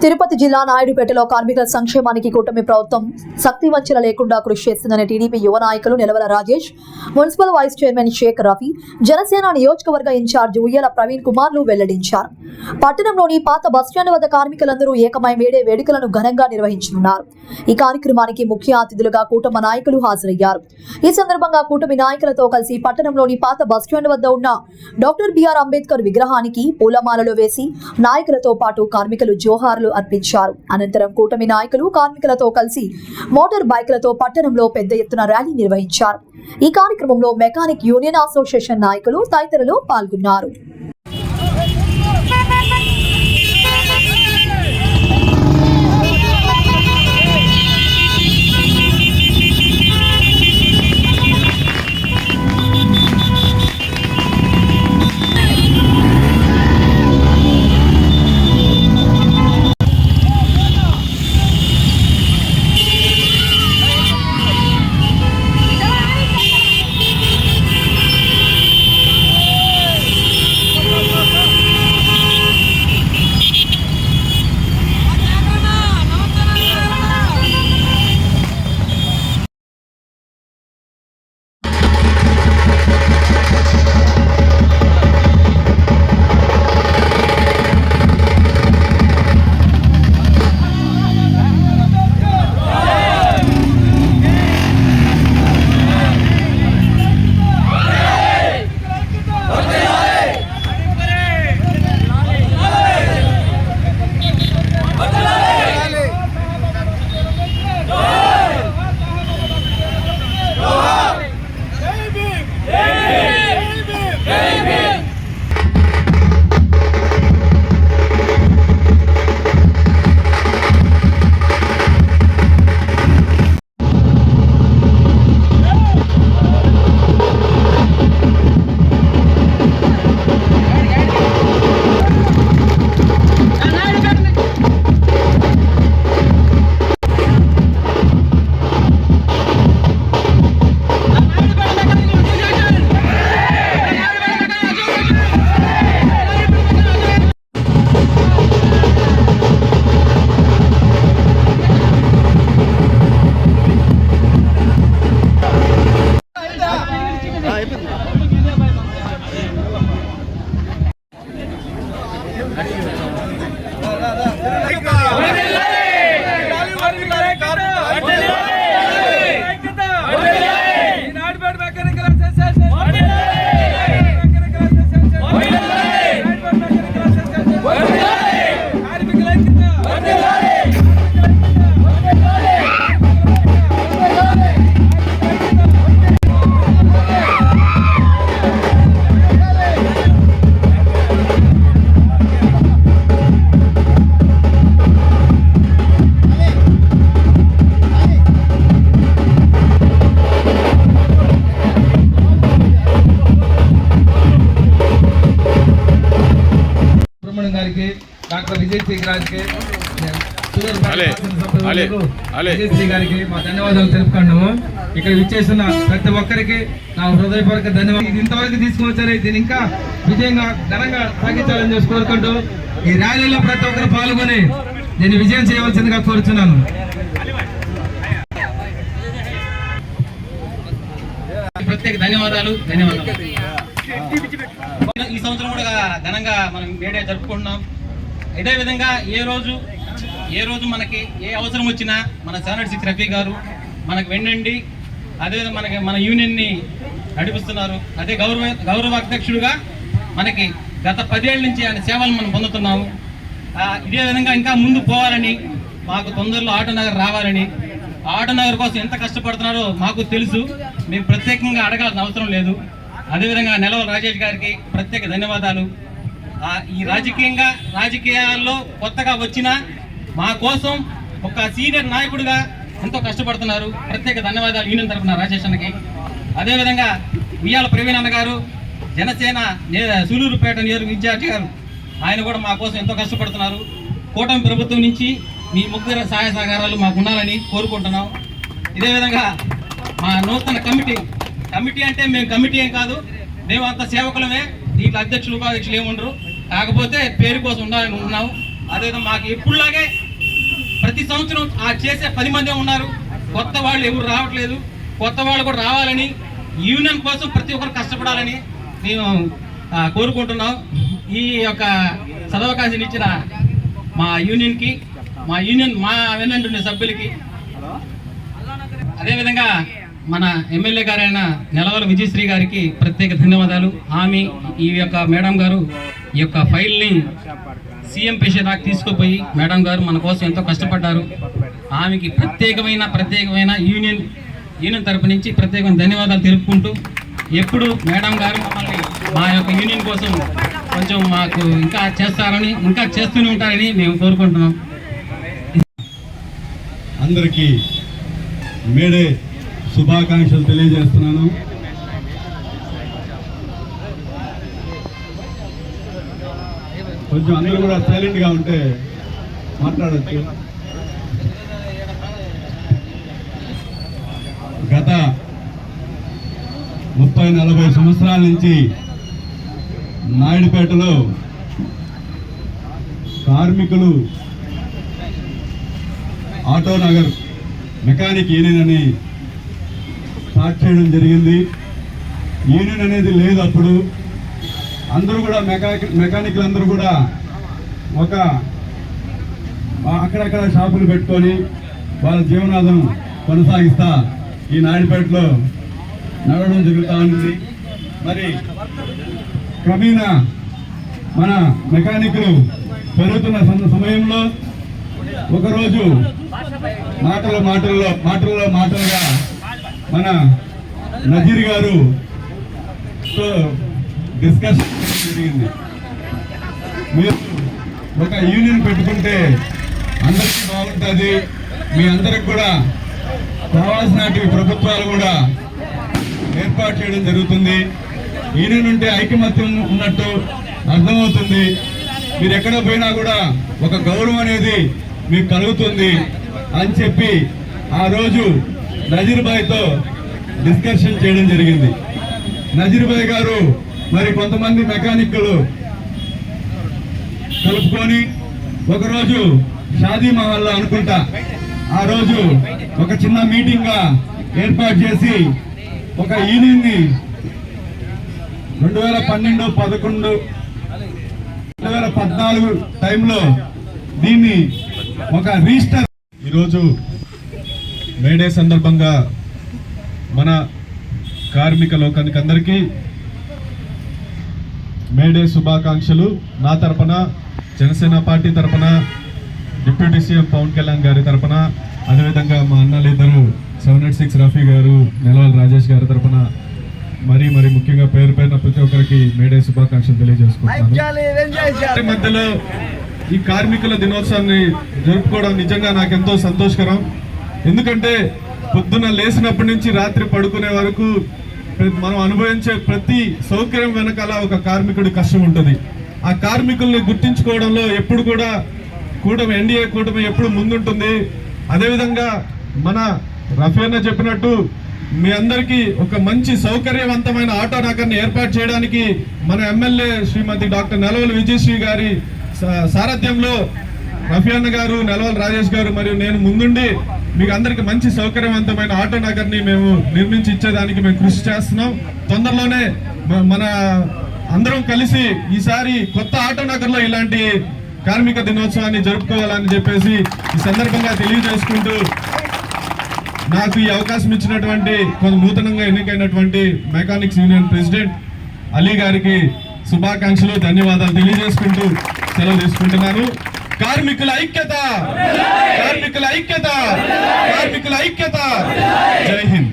తిరుపతి జిల్లా నాయుడుపేటలో కార్మికుల సంక్షేమానికి కూటమి ప్రభుత్వం శక్తివంచన లేకుండా కృషి చేస్తుందని టీడీపీ యువ నాయకులు Nilavala Rajesh, municipal vice chairman Sheikh Rafi, Janasena నియోజకవర్గ ఇన్ఛార్జ్ ఉయ్యాల ప్రవీణ్ కుమార్లు వెల్లడించారు. పట్టణంలోని పాత బస్టాండ్ వద్ద కార్మికులందరూ ఏకమై మేడే వేడుకలను ఘనంగా నిర్వహించనున్నారు. ఈ కార్యక్రమానికి ముఖ్య అతిథులుగా కూటమి నాయకులు హాజరయ్యారు. ఈ సందర్భంగా కూటమి నాయకులతో కలిసి పట్టణంలోని పాత బస్టాండ్ వద్ద ఉన్న డాక్టర్ బిఆర్ అంబేద్కర్ విగ్రహానికి పూలమాలలు వేసి నాయకులతో పాటు కార్మికులు జోహార్లు అర్పించారు. అనంతరం కూటమి నాయకులు కార్మికులతో కలిసి మోటార్ బైక్లతో పట్టణంలో పెద్ద ఎత్తున ర్యాలీ నిర్వహించారు. ఈ కార్యక్రమంలో మెకానిక్ యూనియన్ అసోసియేషన్ నాయకులు తదితరులు పాల్గొన్నారు. గారికి, డాక్టర్ విజయ్ సింగ్ గారికి, గారికి మా ధన్యవాదాలు తెలుపుకున్నాము. ఇక్కడ విచ్చేస్తున్న ప్రతి ఒక్కరికి నా హృదయపూర్వక ధన్యవాదాలు. ఇంతవరకు తీసుకువచ్చారు, దీన్ని ఇంకా విజయంగా ఘనంగా సాగించాలని చేసి కోరుకుంటూ ఈ ర్యాలీలో ప్రతి ఒక్కరు పాల్గొని దీన్ని విజయం చేయవలసిందిగా కోరుచున్నాను. ప్రత్యేక ధన్యవాదాలు. ఈ సంవత్సరం కూడా ఘనంగా మనం మేడే జరుపుకుంటున్నాం. ఇదే విధంగా ఏ రోజు మనకి ఏ అవసరం వచ్చినా మన 706 రఫీ గారు మనకు వెండండి. అదేవిధంగా మన యూనియన్ని నడిపిస్తున్నారు. అదే గౌరవ అధ్యక్షుడుగా మనకి గత 10 ఏళ్ళ నుంచి ఆయన సేవలు మనం పొందుతున్నాము. ఇదే విధంగా ఇంకా ముందు పోవాలని, మాకు తొందరలో ఆటోనగర్ రావాలని, ఆటోనగర్ కోసం ఎంత కష్టపడుతున్నారో మాకు తెలుసు. మేము ప్రత్యేకంగా అడగాల్సిన అవసరం లేదు. అదేవిధంగా నిలవల రాజేష్ గారికి ప్రత్యేక ధన్యవాదాలు. ఈ రాజకీయాల్లో కొత్తగా వచ్చిన మా కోసం ఒక సీనియర్ నాయకుడిగా ఎంతో కష్టపడుతున్నారు. ప్రత్యేక ధన్యవాదాలు యూనియన్ తరఫున రాజేష్ అన్నకి. అదేవిధంగా ఉయ్యాల ప్రవీణ్ అన్న గారు, జనసేన సూలూరుపేట నియోజకవర్గ ఇన్ఛార్జి గారు, ఆయన కూడా మా కోసం ఎంతో కష్టపడుతున్నారు. కూటమి ప్రభుత్వం నుంచి మీ ముగ్గురు సహాయ సహకారాలు మాకు ఉండాలని కోరుకుంటున్నాం. ఇదే విధంగా మా నూతన కమిటీ అంటే మేము కమిటీ ఏం కాదు, మేము అంత సేవకులమే. దీంట్లో అధ్యక్షులు ఉపాధ్యక్షులు ఏముండరు. కాకపోతే పేరు కోసం ఉండాలని ఉన్నాం. అదేవిధంగా మాకు ఎప్పుడులాగే ప్రతి సంవత్సరం ఆ చేసే 10 మందే ఉన్నారు. కొత్త వాళ్ళు ఎవరు రావట్లేదు. కొత్త వాళ్ళు కూడా రావాలని, యూనియన్ కోసం ప్రతి ఒక్కరు కష్టపడాలని మేము కోరుకుంటున్నాం. ఈ యొక్క సదవకాశం ఇచ్చిన మా యూనియన్కి, మా వెన్నంటి సభ్యులకి, అదేవిధంగా మన ఎమ్మెల్యే గారైన నెలవల విజయశ్రీ గారికి ప్రత్యేక ధన్యవాదాలు. ఆమె ఈ యొక్క మేడం గారు ఈ యొక్క ఫైల్ని సీఎం పేషెంట్ దాకా తీసుకుపోయి మేడం గారు మన కోసం ఎంతో కష్టపడ్డారు. ఆమెకి ప్రత్యేకమైన యూనియన్ తరపు నుంచి ప్రత్యేకమైన ధన్యవాదాలు తెలుపుకుంటూ, ఎప్పుడు మేడం గారు మమ్మల్ని మా యొక్క యూనియన్ కోసం కొంచెం మాకు ఇంకా చేస్తారని, ఇంకా చేస్తూనే ఉంటారని మేము కోరుకుంటున్నాం. అందరికీ మేడే శుభాకాంక్షలు తెలియజేస్తున్నాను. కొంచెం అందరూ కూడా సైలెంట్గా ఉంటే మాట్లాడచ్చు. గత 30-40 సంవత్సరాల నుంచి నాయుడుపేటలో కార్మికులు ఆటో నగర్ మెకానిక్ యూనియన్ అని స్టార్ట్ చేయడం జరిగింది. యూనియన్ అనేది లేదు అప్పుడు. అందరూ కూడా మెకానిక్లు అందరూ కూడా ఒక అక్కడక్కడ షాపులు పెట్టుకొని వాళ్ళ జీవనాధారం కొనసాగిస్తా ఈ నాయుడుపేటలో నడవడం జరుగుతూ ఉంది. మరి క్రమేణా మన మెకానిక్లు పెరుగుతున్న సమయంలో ఒకరోజు మాటలుగా మన నజీర్ గారు డిస్కషన్ జరిగింది. మీరు ఒక యూనియన్ పెట్టుకుంటే అందరికీ బాగుంటుంది, మీ అందరికి కూడా కావాల్సినటువంటి ప్రభుత్వాలు కూడా ఏర్పాటు చేయడం జరుగుతుంది. యూనియన్ ఉంటే ఐకమత్యం ఉన్నట్టు అర్థమవుతుంది. మీరు ఎక్కడ పోయినా కూడా ఒక గౌరవం అనేది మీకు కలుగుతుంది అని చెప్పి ఆ రోజు నజీర్ భాయ్తో డిస్కషన్ చేయడం జరిగింది. నజీర్ భాయ్ గారు మరి కొంతమంది మెకానిక్లు కలుపుకొని ఒకరోజు షాదీ మహల్లో అనుకుంటా ఆ రోజు ఒక చిన్న మీటింగ్ గా ఏర్పాటు చేసి ఒక యూనియన్ ని 2012-2014 టైంలో దీన్ని ఒక రిజిస్టర్. ఈరోజు మేడే సందర్భంగా మన కార్మిక లోకానికి అందరికీ మేడే శుభాకాంక్షలు. నా తరపున, జనసేన పార్టీ తరపున, డిప్యూటీ సీఎం పవన్ కళ్యాణ్ గారి తరపున, అదేవిధంగా మా అన్నలిద్దరు 786 రఫీ గారు, నెలవల రాజేష్ గారి తరపున మరి ముఖ్యంగా పేరు ప్రతి ఒక్కరికి మేడే శుభాకాంక్షలు తెలియజేసుకుంటున్నాను. మధ్యలో ఈ కార్మికుల దినోత్సవాన్ని జరుపుకోవడం నిజంగా నాకెంతో సంతోషకరం. ఎందుకంటే పొద్దున లేచినప్పటి నుంచి రాత్రి పడుకునే వరకు మనం అనుభవించే ప్రతి సౌకర్యం వెనకాల ఒక కార్మికుడి కష్టం ఉంటుంది. ఆ కార్మికుల్ని గుర్తించుకోవడంలో ఎప్పుడు కూడా ఎన్డీఏ కూటమి ఎప్పుడు ముందుంటుంది. అదేవిధంగా మన రఫీ అన్న చెప్పినట్టు మీ అందరికీ ఒక మంచి సౌకర్యవంతమైన ఆటో నగర్ని ఏర్పాటు చేయడానికి మన ఎమ్మెల్యే శ్రీమతి డాక్టర్ నెలవల విజయశ్రీ గారి సారథ్యంలో రఫీ అన్న గారు, నెలవల రాజేష్ గారు మరియు నేను ముందుండి మీకు అందరికి మంచి సౌకర్యవంతమైన ఆటో నగర్ని మేము నిర్మించి ఇచ్చేదానికి మేము కృషి చేస్తున్నాం. తొందరలోనే మన అందరం కలిసి ఈసారి కొత్త ఆటో నగర్లో ఇలాంటి కార్మిక దినోత్సవాన్ని జరుపుకోవాలని చెప్పేసి ఈ సందర్భంగా తెలియజేసుకుంటూ, నాకు ఈ అవకాశం ఇచ్చినటువంటి నూతనంగా ఎన్నికైనటువంటి మెకానిక్స్ యూనియన్ ప్రెసిడెంట్ అలీ గారికి శుభాకాంక్షలు, ధన్యవాదాలు తెలియజేసుకుంటూ సెలవు తీసుకుంటున్నాను. కార్మికుల ఐక్యత, కార్మికుల ఐక్యత, కార్మికుల ఐక్యత. జై హింద్.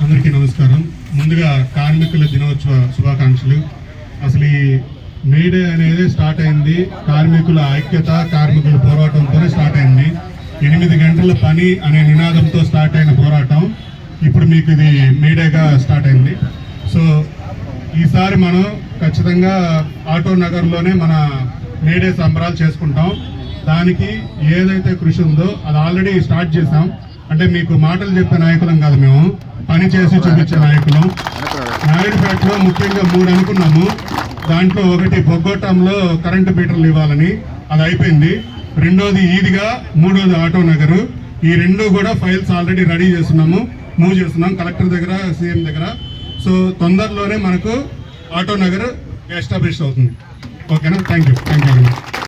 అందరికీ నమస్కారం. ముందుగా కార్మికుల దినోత్సవ శుభాకాంక్షలు. అసలు ఈ మేడే అనేది స్టార్ట్ అయింది కార్మికుల ఐక్యత, కార్మికుల పోరాటంతోనే స్టార్ట్ అయింది. 8 గంటల పని అనే నినాదంతో స్టార్ట్ అయిన పోరాటం ఇప్పుడు మీకు ఇది మేడేగా స్టార్ట్ అయింది. సో ఈసారి మనం ఖచ్చితంగా ఆటో నగర్లోనే మన మేడే సంబరాలు చేసుకుంటాం. దానికి ఏదైతే కృషి ఉందో అది ఆల్రెడీ స్టార్ట్ చేసాం. అంటే మీకు మాటలు చెప్పే నాయకులం కాదు, మేము పని చేసి చూపించే నాయకులం. నాయుడుపేటలో ముఖ్యంగా 3 అనుకున్నాము. దాంట్లో ఒకటి బొగ్గోటంలో కరెంటు మీటర్లు ఇవ్వాలని, అది అయిపోయింది. రెండోది ఈద్గా, మూడోది ఆటో నగరు. ఈ రెండు కూడా ఫైల్స్ ఆల్రెడీ రెడీ చేస్తున్నాము, మూవ్ చేస్తున్నాం కలెక్టర్ దగ్గర, సీఎం దగ్గర. సో తొందరలోనే మనకు ఆటో నగర్ ఎస్టాబ్లిష్ అవుతుంది. ఓకేనా? Thank you.